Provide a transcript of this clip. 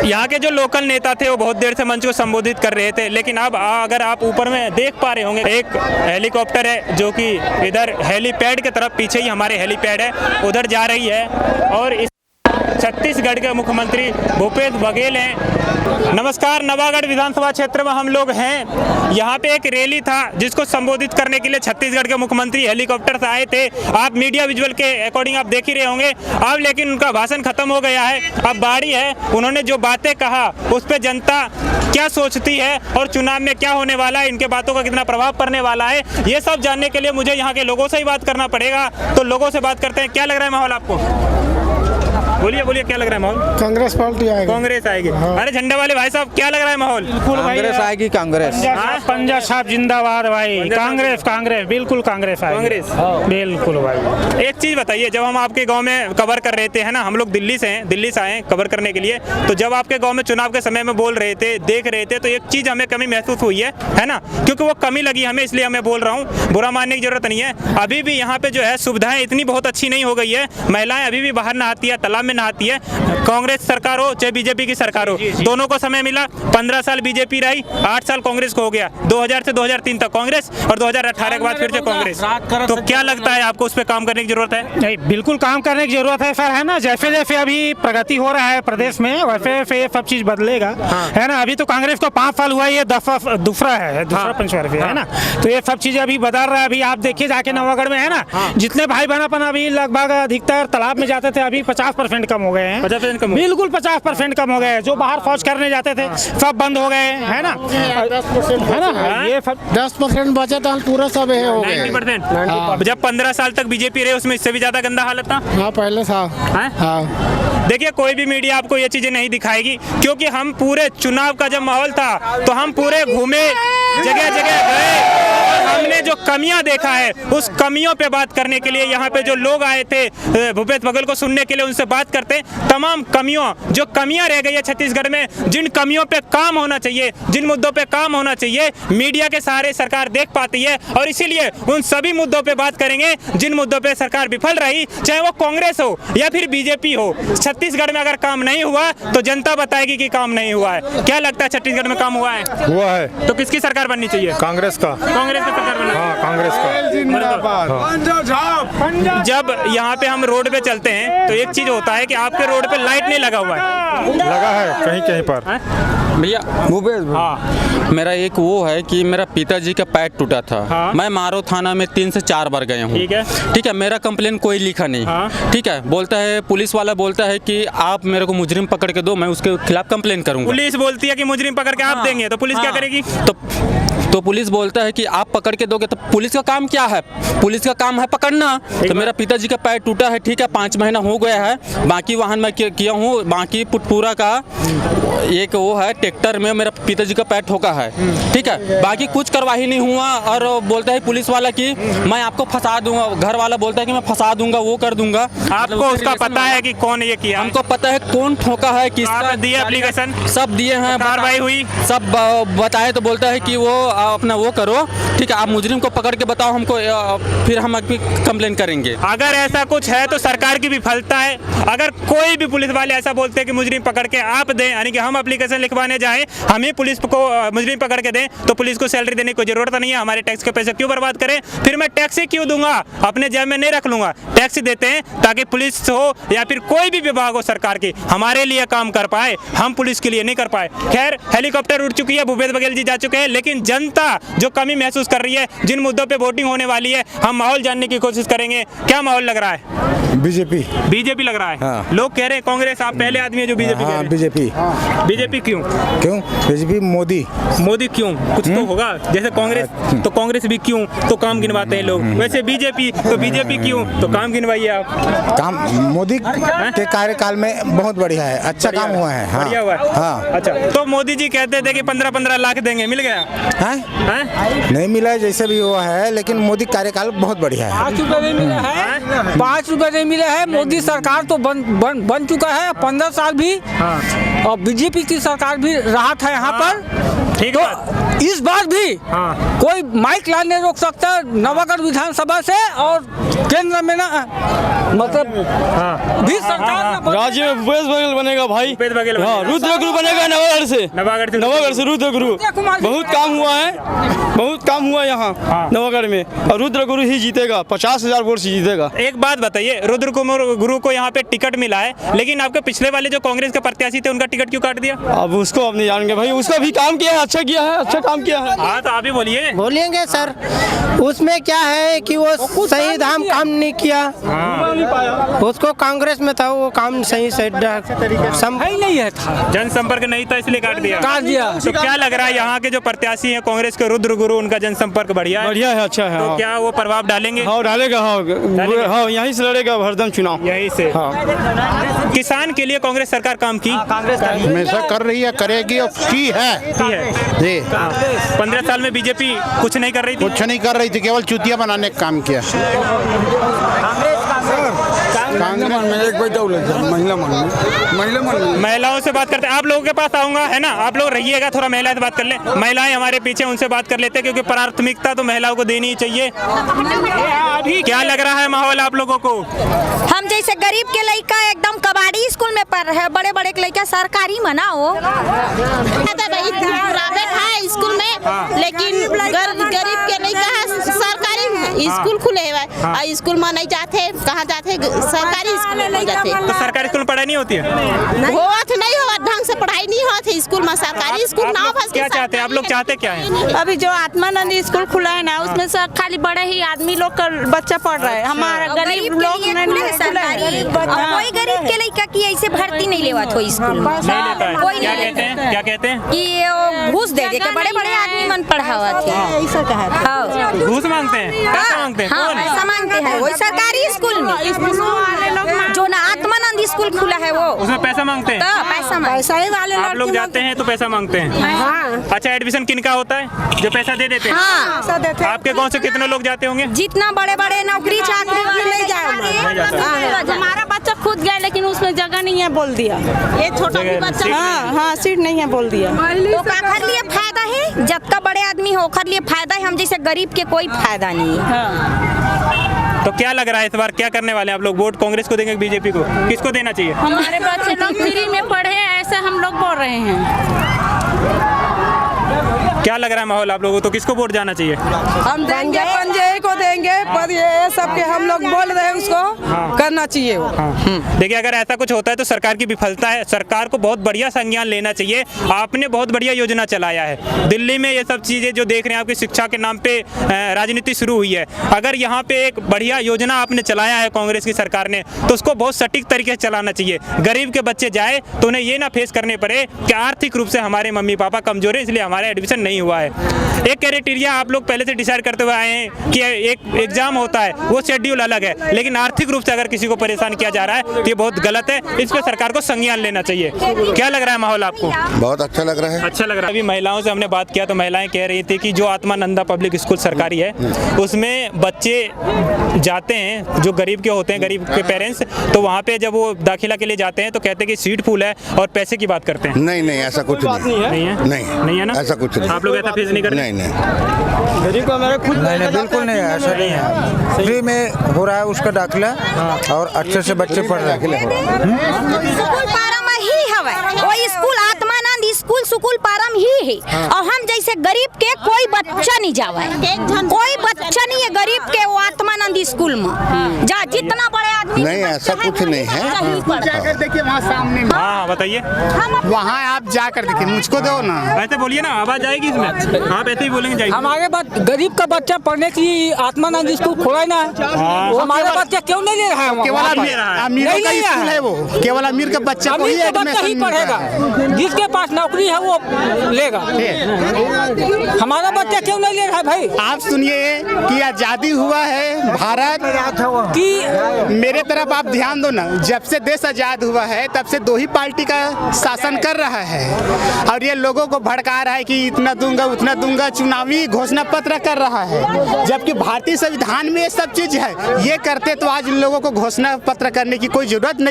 यहाँ के जो लोकल नेता थे वो बहुत देर से मंच को संबोधित कर रहे थे, लेकिन अब अगर आप ऊपर में देख पा रहे होंगे एक हेलीकॉप्टर है जो कि इधर हेलीपैड की तरफ, पीछे ही हमारे हेलीपैड है, उधर जा रही है। और इस छत्तीसगढ़ के मुख्यमंत्री भूपेश बघेल हैं। नमस्कार, नवागढ़ विधानसभा क्षेत्र में हम लोग हैं। यहाँ पे एक रैली था जिसको संबोधित करने के लिए छत्तीसगढ़ के मुख्यमंत्री हेलीकॉप्टर से आए थे। आप मीडिया विजुअल के अकॉर्डिंग आप देख ही रहे होंगे। अब लेकिन उनका भाषण खत्म हो गया है, अब बारी है उन्होंने जो बातें कहा उस पर जनता क्या सोचती है और चुनाव में क्या होने वाला है, इनके बातों का कितना प्रभाव पड़ने वाला है, ये सब जानने के लिए मुझे यहाँ के लोगों से ही बात करना पड़ेगा। तो लोगों से बात करते हैं। क्या लग रहा है माहौल आपको? बोलिए बोलिए, क्या लग रहा है माहौल? कांग्रेस पार्टी आएगी। कांग्रेस आएगी। हाँ। अरे झंडे वाले भाई साहब, क्या लग रहा है माहौल? कांग्रेस आएगी। कांग्रेस पंजाब साहब जिंदाबाद भाई। कांग्रेस कांग्रेस बिल्कुल कांग्रेस आएगी। कांग्रेस बिल्कुल भाई। एक चीज बताइए, जब हम आपके गांव में कवर कर रहे थे, है ना, हम लोग दिल्ली से हैं, दिल्ली से आए हैं कवर करने के लिए, तो जब आपके गांव में चुनाव के समय में बोल रहे थे, देख रहे थे, तो एक चीज हमें कमी महसूस हुई है ना, क्योंकि वो कमी लगी हमें, इसलिए हमें बोल रहा हूँ, बुरा मानने की जरूरत नहीं है। अभी भी यहाँ पे जो है सुविधाएं इतनी बहुत अच्छी नहीं हो गई है, महिलाएं अभी भी बाहर नहाती है, तालाब में नहाती है। कांग्रेस सरकार हो चाहे बीजेपी की सरकार हो, दोनों को समय मिला। 15 साल बीजेपी रही, 8 साल कांग्रेस को हो गया। 2000 से 2003 तक कांग्रेस और 2018 के बाद फिर से कांग्रेस। तो क्या लगता है आपको उस पर काम करने की जरूरत है? नहीं, बिल्कुल काम करने की जरूरत है सर, है ना। जैसे जैसे अभी प्रगति हो रहा है प्रदेश में, वैसे वैसे ये सब चीज बदलेगा, है ना। अभी तो कांग्रेस को 5 साल हुआ, ये दूसरा पंचवर्षीय है ना, तो ये सब चीजें अभी बदल रहा है। अभी आप देखिए जाके नवागढ़ में, है ना, जितने भाई बहनापन अभी लगभग अधिकतर तालाब में जाते थे, अभी 50% कम हो गए हैं। बिल्कुल 50% कम हो गए। जो बाहर फौज करने जाते थे सब बंद हो गए, है ना। 10% है ना, ये 10% बचा था, पूरा सब है हो गया 90%। जब 15 साल तक बीजेपी रहे उसमें इससे भी ज्यादा गंदा हालत था। हाँ, पहले था। हाँ, देखिए, कोई भी मीडिया आपको ये चीजें नहीं दिखाएगी, क्योंकि हम पूरे चुनाव का जब माहौल था तो हम पूरे घूमे, जगह जगह गए, हमने जो कमियां देखा है उस कमियों पे बात करने के लिए यहाँ पे जो लोग आए थे भूपेश बघेल को सुनने के लिए, उनसे बात करते। तमाम कमियों, जो कमियां रह गई है छत्तीसगढ़ में, जिन कमियों पे काम होना चाहिए, जिन मुद्दों पे काम होना चाहिए, मीडिया के सहारे सरकार देख पाती है, और इसीलिए उन सभी मुद्दों पे बात करेंगे जिन मुद्दों पे सरकार विफल रही, चाहे वो कांग्रेस हो या फिर बीजेपी हो। छत्तीसगढ़ में अगर काम नहीं हुआ तो जनता बताएगी कि काम नहीं हुआ है। क्या लगता है छत्तीसगढ़ में काम हुआ है? हुआ है। तो किसकी सरकार बननी चाहिए? कांग्रेस का। कांग्रेस की सरकार बननी। हाँ, कांग्रेस का। जब यहाँ पे हम रोड पे चलते हैं तो एक चीज होता है कि आपके रोड पे लाइट नहीं लगा हुआ है। लगा है कहीं कहीं पर भैया। हाँ, मेरा एक वो है कि मेरा पिताजी का पैर टूटा था। हाँ। मैं मारो थाना में 3 से 4 बार गया हूँ। ठीक है, मेरा कंप्लेन कोई लिखा नहीं। हाँ। ठीक है, बोलता है पुलिस वाला बोलता है कि आप मेरे को मुजरिम पकड़ के दो, मैं उसके खिलाफ कंप्लेन करूंगा। पुलिस बोलती है कि मुजरिम पकड़ के आप देंगे, तो पुलिस क्या करेगी? तो पुलिस बोलता है कि आप पकड़ के दोगे, तो पुलिस का काम क्या है? पुलिस का काम है पकड़ना। तो मेरा पिताजी का पैर टूटा है, ठीक है, 5 महीना हो गया है, बाकी वाहन मैं किया हूँ, बाकी पुटपुरा का एक वो है ट्रैक्टर में मेरा पिताजी का पैर ठोका है। ठीक है, बाकी कुछ कार्रवाई नहीं हुआ। और बोलता है पुलिस वाला कि मैं आपको फंसा दूंगा, घर वाला बोलता है कि मैं फंसा दूंगा, वो कर दूंगा। आपको उसका पता है कि कौन ये किया? हमको पता है कौन ठोका है, किसका दिए एप्लीकेशन, सब दिए हैं, कार्रवाई हुई, सब बताए। तो बोलता है कि वो अपना वो करो, ठीक है, आप मुजरिम को पकड़ के बताओ हमको, फिर हम कंप्लेन करेंगे। अगर ऐसा कुछ है तो सरकार की विफलता है। अगर कोई भी पुलिस वाले ऐसा बोलते हैं कि मुजरिम पकड़ के आप दें, यानी कि हम एप्लीकेशन लिखवाने जाएं, हमें पुलिस को मुजरिम पकड़ के दें, तो पुलिस को सैलरी देने की जरूरत नहीं है। हमारे टैक्स के पैसे क्यों बर्बाद करें? फिर मैं टैक्स ही क्यों दूंगा? अपने जेब में नहीं रख लूंगा। टैक्स देते हैं ताकि पुलिस हो या फिर कोई भी विभाग हो सरकार की हमारे लिए काम कर पाए, हम पुलिस के लिए नहीं कर पाए। खैर, हेलीकॉप्टर उड़ चुकी है, भूपेश बघेल जी जा चुके हैं, लेकिन जनता जो कमी महसूस कर रही है, जिन मुद्दों पे वोटिंग होने वाली है, हम माहौल जानने की कोशिश करेंगे। क्या माहौल लग रहा है? बीजेपी लग रहा है। हाँ। लोग कह रहे हैं कांग्रेस, आप पहले आदमी है जो बीजेपी कह रहे हैं। बीजेपी क्यों? बीजेपी मोदी क्यों? कुछ तो होगा। जैसे कांग्रेस तो कांग्रेस भी क्यों, तो काम गिनवाते हैं लोग। वैसे बीजेपी तो बीजेपी क्यों, तो काम गिनवाइए आप। काम मोदी के कार्यकाल में बहुत बढ़िया है, अच्छा काम हुआ है। हाँ। बढ़िया हुआ है। हाँ। अच्छा, तो मोदी जी कहते थे कि 15-15 लाख देंगे, मिल गया? नहीं मिला है, जैसे भी हुआ है, लेकिन मोदी कार्यकाल बहुत बढ़िया है। 5 रुपए नहीं मिला है, 5 रुपए नहीं मिले हैं। मोदी सरकार तो बन चुका है 15 साल भी। और बीजेपी की सरकार भी रहा था यहाँ पर। ठीक है, तो इस बार भी कोई माइक लाने रोक सकता है नवागढ़ विधानसभा से, और केंद्र में ना मतलब भी सरकार में राज्य में भूपेश बघेल बनेगा भाई। भूपेश बघेल हाँ, बनेगा। रुद्र गुरु बनेगा नवागढ़ से रुद्र गुरु। बहुत काम हुआ है, बहुत काम हुआ यहाँ नवागढ़ में, और रुद्र गुरु ही जीतेगा, 50,000 वोट से जीतेगा। एक बात बताइए, रुद्र गुरु को यहाँ पे टिकट मिला है, लेकिन आपके पिछले वाले जो कांग्रेस के प्रत्याशी थे उनका टिकट क्यों काट दिया? अब उसको अब नहीं जानेंगे भाई, उसका भी काम किया है, अच्छा किया है, अच्छा काम किया है। हाँ तो आप ही बोलिए। बोलेंगे सर, उसमें क्या है कि वो सही दाम काम नहीं किया। उसको कांग्रेस में था, वो काम सही ही नहीं है था, जनसंपर्क नहीं था इसलिए काट दिया। तो क्या लग रहा है यहाँ के जो प्रत्याशी हैं कांग्रेस के रुद्र गुरु, उनका जनसंपर्क बढ़िया है? बढ़िया है, अच्छा है। तो क्या वो प्रभाव डालेंगे? हाँ डालेगा, हाँ यहीं से लड़ेगा हरदम चुनाव, यहीं से। हाँ। किसान के लिए कांग्रेस सरकार काम की? हमेशा कर रही है, करेगी और की है जी। 15 साल में बीजेपी कुछ नहीं कर रही थी? कुछ नहीं कर रही थी, केवल चूतिया बनाने का काम किया। महिलाओं से बात करते हैं, आप लोगों के पास आऊंगा, है ना? आप लोग रहिएगा, थोड़ा महिला से बात कर ले। महिलाएं हमारे पीछे, उनसे बात कर लेते हैं, क्योंकि प्राथमिकता तो महिलाओं को देनी ही चाहिए। अभी क्या लग रहा है माहौल आप लोगों को? हम जैसे गरीब के लड़का एकदम कबाड़ी स्कूल में पढ़ रहे, बड़े बड़े के लड़का सरकारी मनाओ प्राइवेट है स्कूल में, लेकिन गरीब के लड़का है सरकारी स्कूल खुले हुए, स्कूल में नहीं जाते, कहाँ जाते? सरकारी स्कूल में जाते। तो सरकारी स्कूल में पढ़ाई नहीं होती है? होत नहीं हो, ढंग से पढ़ाई नहीं होती स्कूल में, सरकारी स्कूल ना हो। क्या चाहते हैं आप लोग? चाहते क्या है? अभी जो आत्मानंद स्कूल खुला है ना, उसमें से खाली बड़े ही आदमी लोग का बच्चा पढ़ रहा है, हमारा गरीब लोग सरकारी। कोई गरीब के लड़का की ऐसे भर्ती नहीं लेवा थो स्कूल में, नहीं लेता है। कोई क्या नहीं कहते हैं? क्या कहते हैं? कि घूस दे के बड़े बड़े आदमी मन पढ़ावा थे। घूस मांगते हैं? पैसा मांगते हैं? हाँ, कौन? पैसा मांगते हैं वही सरकारी स्कूल में, जो ना आत्मानंद स्कूल खुला है वो, उसमें पैसा मांगते हैं? पैसा ही वाले आप लोग जाते हैं तो पैसा मांगते हैं? हाँ। अच्छा, एडमिशन किनका होता है जो पैसा दे देते हैं? हाँ। आपके गांव से कितने लोग जाते होंगे? जितना बड़े बड़े नौकरी चाकरी नहीं जाए। हमारा बच्चा खुद गया, लेकिन उसमें जगह नहीं है, बोल दिया। ये छोटा भी बच्चा, हाँ सीट नहीं है, बोल दिया। तो काखर लिए फायदा है, जब का बड़े आदमी हो ओखर लिए फायदा है, हम जैसे गरीब के कोई फायदा नहीं है। तो क्या लग रहा है इस बार क्या करने वाले हैं आप लोग? वोट कांग्रेस को देंगे, बीजेपी को? किसको देना चाहिए? हमारे बच्चे लोग फ्री में पढ़े, ऐसे हम लोग बोल रहे हैं। क्या लग रहा है माहौल आप लोगों को? तो किसको वोट जाना चाहिए? हम देंगे पंजे को देंगे, पर ये सब के हम लोग बोल रहे हैं उसको करना चाहिए वो। देखिए, अगर ऐसा कुछ होता है तो सरकार की विफलता है। सरकार को बहुत बढ़िया संज्ञान लेना चाहिए। आपने बहुत बढ़िया योजना चलाया है। दिल्ली में ये सब चीज़ें जो देख रहे हैं, आपकी शिक्षा के नाम पे राजनीति शुरू हुई है। अगर यहाँ पे एक बढ़िया योजना आपने चलाया है कांग्रेस की सरकार ने, तो उसको बहुत सटीक तरीके से चलाना चाहिए। गरीब के बच्चे जाए तो उन्हें ये ना फेस करने पड़े कि आर्थिक रूप से हमारे मम्मी पापा कमजोर है, इसलिए हमारा एडमिशन नहीं हुआ है। एक क्राइटेरिया आप लोग पहले से डिसाइड करते हुए आए हैं कि एक एग्जाम होता है, वो शेड्यूल अलग है, लेकिन आर्थिक रूप से अगर किसी को परेशान किया जा रहा है तो ये बहुत गलत है। इस पर सरकार को संज्ञान लेना चाहिए। क्या लग रहा है माहौल आपको? बहुत अच्छा लग रहा है। अच्छा लग रहा है। अभी महिलाओं से हमने बात किया तो महिलाएं कह रही थी कि जो आत्मानंदा पब्लिक स्कूल सरकारी है, उसमें बच्चे जाते हैं जो गरीब के होते हैं, गरीब के पेरेंट्स, तो वहाँ पे जब वो दाखिला के लिए जाते हैं तो कहते हैं कि सीट फुल है और पैसे की बात करते हैं। नहीं नहीं, ऐसा कुछ नहीं है। नहीं है ना? ऐसा कुछ नहीं। आप लोग ऐसा फेस नहीं करते? नहीं गरीब का मेरा खुद नहीं बिल्कुल नहीं, ऐसा नहीं है। फ्री में हो रहा है उसका दाखिला, और अच्छे से बच्चे पढ़ रहे हैं। स्कूल पारम ही हवे, कोई स्कूल आत्मानंद स्कूल पारम ही है, और हम जैसे गरीब के कोई बच्चा नहीं जावा है, कोई बच्चा नहीं है गरीब के वो आत्मानंद स्कूल में जा, जितना बड़े आदमी नहीं, ऐसा कुछ नहीं है। जाकर देखिए वहाँ सामने, हाँ बताइए। वहाँ आप जाकर देखिए, मुझको दो ना। ऐसे बोलिए ना, आवाज आएगी इसमें। आप ऐसे ही बोलेंगे जाएगी। हमारे गरीब का बच्चा पढ़ने की आत्मानंद स्कूल खोला है ना, हमारे बच्चा क्यों नहीं ले रहा है? केवल अमीरों का स्कूल है वो, केवल अमीर का बच्चा को ही बच्चा ही पढ़ेगा, जिसके पास नौकरी है वो लेगा। हमारा बच्चा क्यों नहीं ले रहा है भाई? आप सुनिए कि आजादी हुआ है भारत की, मेरे तरफ आप ध्यान दो ना। जब से देश आजाद हुआ है तब से दो ही पार्टी का शासन कर रहा है, और ये लोगों को भड़का रहा है कि इतना दूंगा उतना दूंगा, चुनावी घोषणा पत्र कर रहा है। जबकि भारतीय संविधान में ये सब चीज है। ये करते तो आज इन लोगों को घोषणा पत्र करने की कोई जरूरत नहीं।